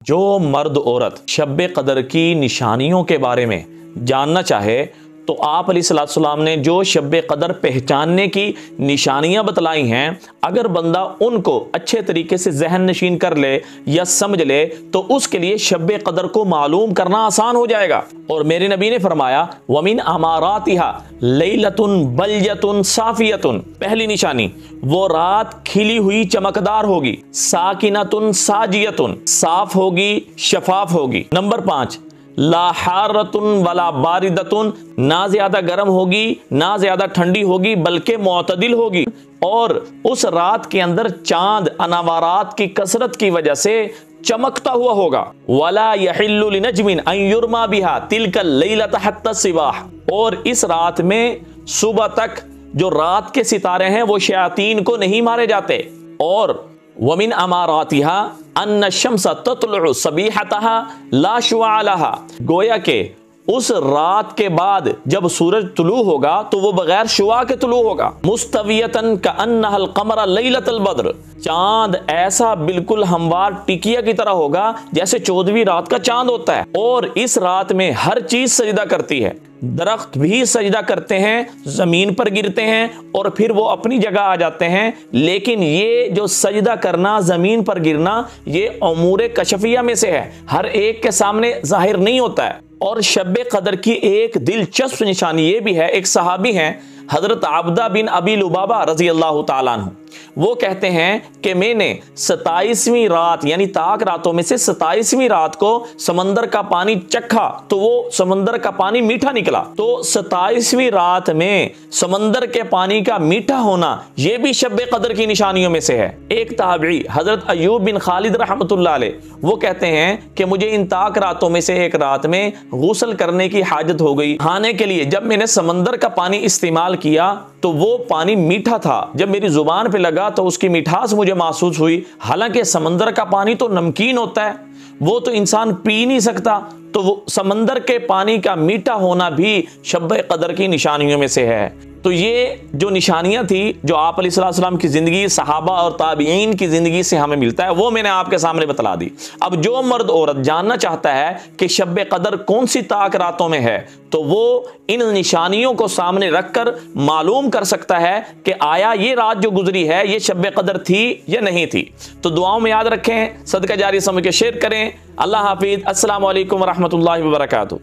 جو مرد عورت شب قدر کی نشانیوں کے بارے میں جاننا چاہے تو آپ علیہ السلام نے جو شب قدر پہچاننے کی نشانیاں بتلائی ہیں، اگر بندہ ان کو اچھے طریقے سے ذہن نشین کر لے یا سمجھ لے تو اس کے لیے شب قدر کو معلوم کرنا آسان ہو جائے گا۔ اور میرے نبی نے فرمایا وَمِنْ أَمَارَاتِهَا لَيْلَةٌ بَلْيَةٌ صَافِيَةٌ، پہلی نشانی وہ رات کھلی ہوئی چمکدار ہوگی، ساکنۃ ساجیۃ، صاف ہوگی، شفاف ہوگی۔ نمبر 5، لا حارۃ ولا باردۃ، نہ زیادہ گرم ہوگی نہ زیادہ ٹھنڈی ہوگی بلکہ معتدل ہوگی، اور اس رات کے اندر چاند انوارات کی کثرت کی وجہ سے چمکتا ہوا ہوگا۔ ولا يحل لنجم ان يرمى بها تلك الليلة حتى الصباح، اور اس رات میں صبح تک جو رات کے ستارے ہیں وہ شیاطین کو نہیں مارے جاتے۔ اور وَمِنْ أَمَارَاتِهَا أَنَّ الشَّمْسَ تَطْلُعُ صَبِيحَتَهَا لَا شُعَاعَ لَهَا، گویا کہ اس رات کے بعد جب سورج طلوع ہوگا تو وہ بغیر شعاع کے طلوع ہوگا۔ مُسْتَوِيَةً كَأَنَّهَا الْقَمَرَ لَيْلَةَ الْبَدْرِ، چاند ایسا بالکل ہموار ٹکیا کی طرح ہوگا جیسے 14ویں رات کا چاند ہوتا ہے۔ اور اس رات میں ہر چیز سجدہ کرتی ہے، درخت بھی سجدہ کرتے ہیں، زمین پر گرتے ہیں اور پھر وہ اپنی جگہ آ جاتے ہیں، لیکن یہ جو سجدہ کرنا، زمین پر گرنا، یہ امور کشفیہ میں سے ہے، ہر ایک کے سامنے ظاہر نہیں ہوتا ہے۔ اور شب قدر کی ایک دلچسپ نشانی یہ بھی ہے، ایک صحابی ہیں حضرت عبدہ بن ابی لبابہ رضی اللہ تعالیٰ عنہ، وہ کہتے ہیں کہ میں نے 27ویں رات یعنی طاق راتوں میں سے 27ویں رات کو سمندر کا پانی چکھا تو وہ سمندر کا پانی میٹھا نکلا۔ تو 27ویں رات میں سمندر کے پانی کا میٹھا ہونا یہ بھی شب قدر کی نشانیوں میں سے ہے۔ ایک تابعی حضرت ایوب بن خالد رحمۃ اللہ علیہ، وہ کہتے ہیں کہ مجھے ان طاق راتوں میں سے ایک رات میں غسل کرنے کی حاجت ہو گئی، کھانے کے لیے جب میں نے سمندر کا پانی استعمال کیا تو وہ پانی میٹھا تھا، جب میری زبان پہ لگا تو اس کی مٹھاس مجھے محسوس ہوئی، حالانکہ سمندر کا پانی تو نمکین ہوتا ہے، وہ تو انسان پی نہیں سکتا، تو وہ سمندر کے پانی کا میٹھا ہونا بھی شب قدر کی نشانیوں میں سے ہے۔ تو یہ جو نشانیاں تھی جو آپ علیہ السلام کی زندگی، صحابہ اور تابعین کی زندگی سے ہمیں ملتا ہے، وہ میں نے آپ کے سامنے بتلا دی۔ اب جو مرد عورت جاننا چاہتا ہے کہ شب قدر کون سی طاق راتوں میں ہے تو وہ ان نشانیوں کو سامنے رکھ کر معلوم کر سکتا ہے کہ آیا یہ رات جو گزری ہے یہ شب قدر تھی یا نہیں تھی۔ تو دعاؤں میں یاد رکھیں، صدقہ جاری سمجھ کے شیئر کریں۔ اللہ حافظ، السلام علیکم ورحمۃ اللہ وبرکاتہ۔